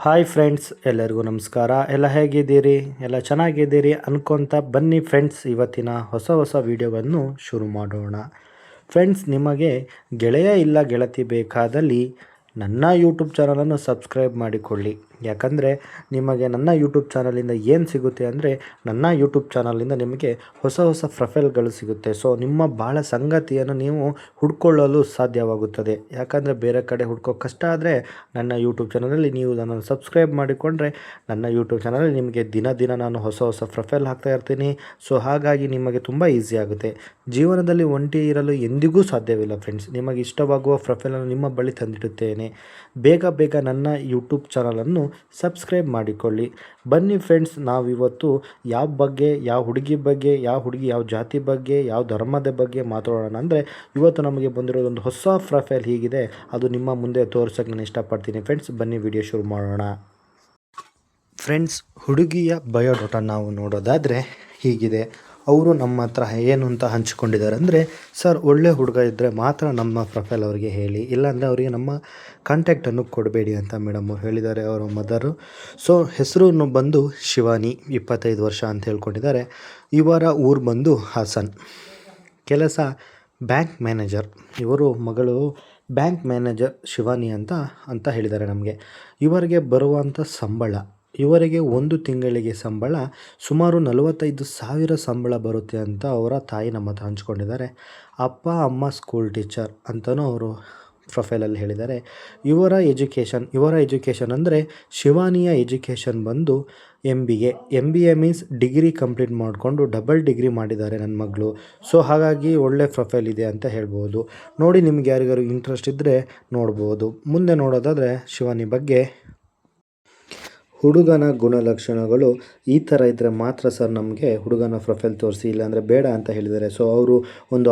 Hi friends, ಎಲ್ಲರಿಗೂ ನಮಸ್ಕಾರ. ಎಲ್ಲ ಹೇಗಿದ್ದೀರಿ? ಎಲ್ಲ ಚೆನ್ನಾಗಿದ್ದೀರಿ ಅನ್ಕೊತ ಬನ್ನಿ ಫ್ರೆಂಡ್ಸ್, ಇವತ್ತಿನ ಹೊಸ ವಿಡಿಯೋವನ್ನು ಶುರು ಮಾಡೋಣ. ಫ್ರೆಂಡ್ಸ್, ನಿಮಗೆ ಗೆಳೆಯ ಇಲ್ಲ ಗೆಳತಿ ಬೇಕಾದಲ್ಲಿ ನನ್ನ ಯೂಟ್ಯೂಬ್ ಚಾನಲನ್ನು ಸಬ್ಸ್ಕ್ರೈಬ್ ಮಾಡಿಕೊಳ್ಳಿ. ಯಾಕಂದರೆ ನಿಮಗೆ ನನ್ನ ಯೂಟ್ಯೂಬ್ ಚಾನಲಿಂದ ಏನು ಸಿಗುತ್ತೆ ಅಂದರೆ, ನನ್ನ ಯೂಟ್ಯೂಬ್ ಚಾನಲಿಂದ ನಿಮಗೆ ಹೊಸ ಪ್ರೊಫೈಲ್ಗಳು ಸಿಗುತ್ತೆ. ಸೊ ನಿಮ್ಮ ಭಾಳ ಸಂಗತಿಯನ್ನು ನೀವು ಹುಡ್ಕೊಳ್ಳಲು ಸಾಧ್ಯವಾಗುತ್ತದೆ. ಯಾಕಂದರೆ ಬೇರೆ ಕಡೆ ಹುಡ್ಕೋ ಕಷ್ಟ ಆದರೆ ನನ್ನ ಯೂಟ್ಯೂಬ್ ಚಾನಲಲ್ಲಿ ನೀವು ನನ್ನನ್ನು ಸಬ್ಸ್ಕ್ರೈಬ್ ಮಾಡಿಕೊಂಡ್ರೆ ನನ್ನ ಯೂಟ್ಯೂಬ್ ಚಾನಲಲ್ಲಿ ನಿಮಗೆ ದಿನ ನಾನು ಹೊಸ ಪ್ರೊಫೈಲ್ ಹಾಕ್ತಾ ಇರ್ತೀನಿ. ಸೊ ಹಾಗಾಗಿ ನಿಮಗೆ ತುಂಬ ಈಸಿ ಆಗುತ್ತೆ. ಜೀವನದಲ್ಲಿ ಒಂಟಿ ಇರಲು ಎಂದಿಗೂ ಸಾಧ್ಯವಿಲ್ಲ ಫ್ರೆಂಡ್ಸ್. ನಿಮಗೆ ಇಷ್ಟವಾಗುವ ಪ್ರೊಫೈಲನ್ನು ನಿಮ್ಮ ಬಳಿ ತಂದಿಡುತ್ತೇನೆ. ಬೇಗ ನನ್ನ ಯೂಟ್ಯೂಬ್ ಚಾನಲನ್ನು ಸಬ್ಸ್ಕ್ರೈಬ್ ಮಾಡಿಕೊಳ್ಳಿ. ಬನ್ನಿ ಫ್ರೆಂಡ್ಸ್, ನಾವಿವತ್ತು ಯಾವ ಹುಡುಗಿ ಬಗ್ಗೆ, ಯಾವ ಹುಡುಗಿ ಯಾವ ಜಾತಿ ಬಗ್ಗೆ, ಯಾವ ಧರ್ಮದ ಬಗ್ಗೆ ಮಾತಾಡೋಣ ಅಂದರೆ, ಇವತ್ತು ನಮಗೆ ಬಂದಿರೋದೊಂದು ಹೊಸ ಪ್ರೊಫೈಲ್ ಹೀಗಿದೆ. ಅದು ನಿಮ್ಮ ಮುಂದೆ ತೋರಿಸೋಕ್ಕೆ ನಾನು ಇಷ್ಟಪಡ್ತೀನಿ ಫ್ರೆಂಡ್ಸ್. ಬನ್ನಿ ವಿಡಿಯೋ ಶುರು ಮಾಡೋಣ. ಫ್ರೆಂಡ್ಸ್, ಹುಡುಗಿಯ ಬಯೋಡಾಟಾ ನಾವು ನೋಡೋದಾದರೆ ಹೀಗಿದೆ. ಅವರು ನಮ್ಮ ಹತ್ರ ಏನು ಅಂತ ಹಂಚಿಕೊಂಡಿದ್ದಾರೆ ಅಂದರೆ, ಸರ್ ಒಳ್ಳೆ ಹುಡುಗ ಇದ್ದರೆ ಮಾತ್ರ ನಮ್ಮ ಪ್ರೊಫೈಲ್ ಅವರಿಗೆ ಹೇಳಿ, ಇಲ್ಲಾಂದರೆ ಅವರಿಗೆ ನಮ್ಮ ಕಾಂಟ್ಯಾಕ್ಟನ್ನು ಕೊಡಬೇಡಿ ಅಂತ ಮೇಡಮ್ ಅವ್ರು ಹೇಳಿದ್ದಾರೆ, ಅವರ ಮದರು. ಸೊ ಹೆಸರು ಬಂದು ಶಿವಾನಿ, 25 ವರ್ಷ ಅಂತ ಹೇಳ್ಕೊಂಡಿದ್ದಾರೆ. ಇವರ ಊರು ಬಂದು ಹಾಸನ್. ಕೆಲಸ ಬ್ಯಾಂಕ್ ಮ್ಯಾನೇಜರ್. ಇವರು ಮಗಳು ಬ್ಯಾಂಕ್ ಮ್ಯಾನೇಜರ್ ಶಿವಾನಿ ಅಂತ ಹೇಳಿದ್ದಾರೆ ನಮಗೆ. ಇವರಿಗೆ ಬರುವಂಥ ಸಂಬಳ, ಇವರಿಗೆ ಒಂದು ತಿಂಗಳಿಗೆ ಸಂಬಳ ಸುಮಾರು 45,000 ಸಂಬಳ ಬರುತ್ತೆ ಅಂತ ಅವರ ತಾಯಿ ನಮ್ಮ ಹತ್ರ ಹಂಚ್ಕೊಂಡಿದ್ದಾರೆ. ಅಪ್ಪ ಅಮ್ಮ ಸ್ಕೂಲ್ ಟೀಚರ್ ಅಂತಲೂ ಅವರು ಪ್ರೊಫೈಲಲ್ಲಿ ಹೇಳಿದ್ದಾರೆ. ಇವರ ಎಜುಕೇಷನ್ ಅಂದರೆ, ಶಿವಾನಿಯ ಎಜುಕೇಷನ್ ಬಂದು MBA ಮೀನ್ಸ್ ಡಿಗ್ರಿ ಕಂಪ್ಲೀಟ್ ಮಾಡಿಕೊಂಡು ಡಬಲ್ ಡಿಗ್ರಿ ಮಾಡಿದ್ದಾರೆ ನನ್ನ ಮಗಳು. ಸೊ ಹಾಗಾಗಿ ಒಳ್ಳೆ ಪ್ರೊಫೈಲ್ ಇದೆ ಅಂತ ಹೇಳ್ಬೋದು. ನೋಡಿ, ನಿಮ್ಗೆ ಯಾರಿಗಾರು ಇಂಟ್ರೆಸ್ಟ್ ಇದ್ದರೆ ನೋಡ್ಬೋದು. ಮುಂದೆ ನೋಡೋದಾದರೆ ಶಿವಾನಿ ಬಗ್ಗೆ, ಹುಡುಗನ ಗುಣಲಕ್ಷಣಗಳು ಈ ಥರ ಇದ್ದರೆ ಮಾತ್ರ ಸರ್ ನಮಗೆ ಹುಡುಗನ ಪ್ರೊಫೈಲ್ ತೋರಿಸಿ, ಇಲ್ಲಾಂದರೆ ಬೇಡ ಅಂತ ಹೇಳಿದ್ದಾರೆ. ಸೊ ಅವರು ಒಂದು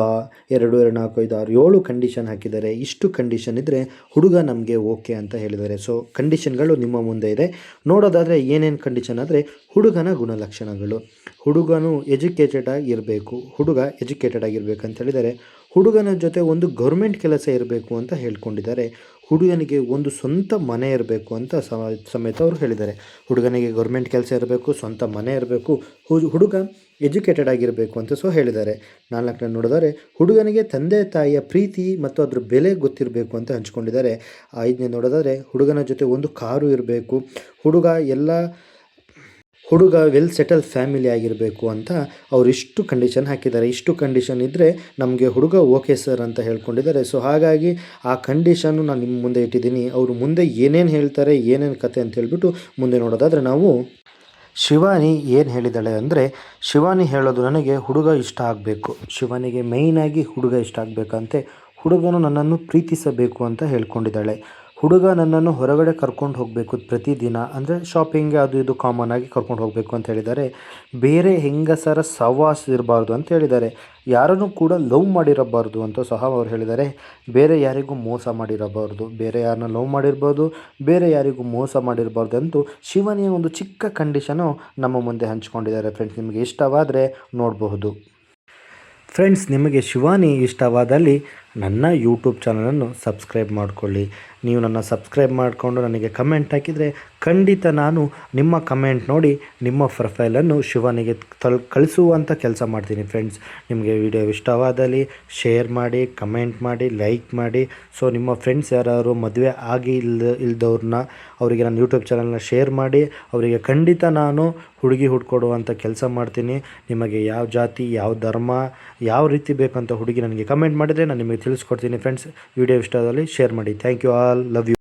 2, 4, 5, 6, 7 ಕಂಡೀಷನ್ ಹಾಕಿದ್ದಾರೆ. ಇಷ್ಟು ಕಂಡೀಷನ್ ಇದ್ದರೆ ಹುಡುಗ ನಮಗೆ ಓಕೆ ಅಂತ ಹೇಳಿದ್ದಾರೆ. ಸೊ ಕಂಡೀಷನ್ಗಳು ನಿಮ್ಮ ಮುಂದೆ ಇದೆ. ನೋಡೋದಾದರೆ ಏನೇನು ಕಂಡೀಷನ್ ಆದರೆ, ಹುಡುಗನ ಗುಣಲಕ್ಷಣಗಳು, ಹುಡುಗ ಎಜುಕೇಟೆಡ್ ಆಗಿರಬೇಕಂತ ಹೇಳಿದ್ದಾರೆ. ಹುಡುಗನ ಜೊತೆ ಒಂದು ಗೌರ್ಮೆಂಟ್ ಕೆಲಸ ಇರಬೇಕು ಅಂತ ಹೇಳ್ಕೊಂಡಿದ್ದಾರೆ. ಹುಡುಗನಿಗೆ ಒಂದು ಸ್ವಂತ ಮನೆ ಇರಬೇಕು ಅಂತ ಸಮೇತ ಅವರು ಹೇಳಿದ್ದಾರೆ. ಹುಡುಗನಿಗೆ ಗೌರ್ಮೆಂಟ್ ಕೆಲಸ ಇರಬೇಕು, ಸ್ವಂತ ಮನೆ ಇರಬೇಕು, ಹುಡುಗ ಎಜುಕೇಟೆಡ್ ಆಗಿರಬೇಕು ಅಂತ ಹೇಳಿದ್ದಾರೆ. 4ನೇ ನೋಡಿದರೆ, ಹುಡುಗನಿಗೆ ತಂದೆ ತಾಯಿಯ ಪ್ರೀತಿ ಮತ್ತು ಅದ್ರ ಬೆಲೆ ಗೊತ್ತಿರಬೇಕು ಅಂತ ಹಂಚ್ಕೊಂಡಿದ್ದಾರೆ. 5ನೇ ನೋಡೋದಾದರೆ, ಹುಡುಗನ ಜೊತೆ ಒಂದು ಕಾರು ಇರಬೇಕು, ಹುಡುಗ ವೆಲ್ ಸೆಟಲ್ ಫ್ಯಾಮಿಲಿ ಆಗಿರಬೇಕು ಅಂತ ಅವರು ಇಷ್ಟು ಕಂಡೀಷನ್ ಹಾಕಿದ್ದಾರೆ. ಇಷ್ಟು ಕಂಡೀಷನ್ ಇದ್ದರೆ ನಮಗೆ ಹುಡುಗ ಓಕೆ ಸರ್ ಅಂತ ಹೇಳ್ಕೊಂಡಿದ್ದಾರೆ. ಸೊ ಹಾಗಾಗಿ ಆ ಕಂಡೀಷನ್ನು ನಾನು ನಿಮ್ಮ ಮುಂದೆ ಇಟ್ಟಿದ್ದೀನಿ. ಅವರು ಮುಂದೆ ಏನೇನು ಹೇಳ್ತಾರೆ, ಏನೇನು ಕತೆ ಅಂತ ಹೇಳ್ಬಿಟ್ಟು ಮುಂದೆ ನೋಡೋದಾದರೆ, ನಾವು ಶಿವಾನಿ ಏನು ಹೇಳಿದ್ದಾಳೆ ಅಂದರೆ, ಶಿವಾನಿ ಹೇಳೋದು, ನನಗೆ ಹುಡುಗ ಇಷ್ಟ ಆಗಬೇಕು, ಶಿವಾನಿಗೆ ಮೇಯ್ನಾಗಿ ಹುಡುಗ ಇಷ್ಟ ಆಗಬೇಕಂತೆ. ಹುಡುಗನು ನನ್ನನ್ನು ಪ್ರೀತಿಸಬೇಕು ಅಂತ ಹೇಳ್ಕೊಂಡಿದ್ದಾಳೆ. ಹುಡುಗ ನನ್ನನ್ನು ಹೊರಗಡೆ ಕರ್ಕೊಂಡು ಹೋಗಬೇಕು ಪ್ರತಿದಿನ, ಅಂದರೆ ಶಾಪಿಂಗ್ಗೆ ಅದು ಇದು ಕಾಮನ್ ಆಗಿ ಕರ್ಕೊಂಡು ಹೋಗಬೇಕು ಅಂತ ಹೇಳಿದ್ದಾರೆ. ಬೇರೆ ಹೆಂಗಸರ ಸಹವಾಸ ಇರಬಾರ್ದು ಅಂತ ಹೇಳಿದ್ದಾರೆ. ಯಾರನ್ನು ಕೂಡ ಲವ್ ಮಾಡಿರಬಾರ್ದು ಅಂತ ಸಹ ಅವರು ಹೇಳಿದ್ದಾರೆ. ಬೇರೆ ಯಾರಿಗೂ ಮೋಸ ಮಾಡಿರಬಾರ್ದು, ಬೇರೆ ಯಾರನ್ನ ಲವ್ ಮಾಡಿರ್ಬೋದು, ಬೇರೆ ಯಾರಿಗೂ ಮೋಸ ಮಾಡಿರಬಾರ್ದು ಅಂತೂ ಶಿವನಿಯ ಒಂದು ಚಿಕ್ಕ ಕಂಡೀಷನು ನಮ್ಮ ಮುಂದೆ ಹಂಚ್ಕೊಂಡಿದ್ದಾರೆ. ಫ್ರೆಂಡ್ಸ್, ನಿಮಗೆ ಇಷ್ಟವಾದರೆ ನೋಡಬಹುದು. ಫ್ರೆಂಡ್ಸ್, ನಿಮಗೆ ಶಿವಾನಿ ಇಷ್ಟವಾದಲ್ಲಿ ನನ್ನ ಯೂಟ್ಯೂಬ್ ಚಾನಲನ್ನು ಸಬ್ಸ್ಕ್ರೈಬ್ ಮಾಡಿಕೊಳ್ಳಿ. ನೀವು ನನ್ನ ಸಬ್ಸ್ಕ್ರೈಬ್ ಮಾಡಿಕೊಂಡು ನನಗೆ ಕಮೆಂಟ್ ಹಾಕಿದರೆ ಖಂಡಿತ ನಾನು ನಿಮ್ಮ ಕಮೆಂಟ್ ನೋಡಿ ನಿಮ್ಮ ಪ್ರೊಫೈಲನ್ನು ಶಿವಾನಿಗೆ ಕಳಿಸುವಂಥ ಕೆಲಸ ಮಾಡ್ತೀನಿ. ಫ್ರೆಂಡ್ಸ್, ನಿಮಗೆ ವಿಡಿಯೋ ಇಷ್ಟವಾದಲ್ಲಿ ಶೇರ್ ಮಾಡಿ, ಕಮೆಂಟ್ ಮಾಡಿ, ಲೈಕ್ ಮಾಡಿ. ಸೊ ನಿಮ್ಮ ಫ್ರೆಂಡ್ಸ್ ಯಾರು ಮದುವೆ ಇಲ್ದವ್ರನ್ನ ಅವರಿಗೆ ನನ್ನ ಯೂಟ್ಯೂಬ್ ಚಾನಲ್ನ ಶೇರ್ ಮಾಡಿ. ಅವರಿಗೆ ಖಂಡಿತ ನಾನು ಹುಡುಗಿ ಹುಡ್ಕೊಡುವಂಥ ಕೆಲಸ ಮಾಡ್ತೀನಿ. ನಿಮಗೆ ಯಾವ ಜಾತಿ, ಯಾವ ಧರ್ಮ, ಯಾವ ರೀತಿ ಬೇಕಂತ ಹುಡುಗಿ ನನಗೆ ಕಮೆಂಟ್ ಮಾಡಿದರೆ ನಾನು ನಿಮಗೆ ತಿಳಿಸ್ಕೊಡ್ತೀನಿ. ಫ್ರೆಂಡ್ಸ್, ವಿಡಿಯೋ ಇಷ್ಟವಾದಲ್ಲಿ ಶೇರ್ ಮಾಡಿ. Thank you all, love you.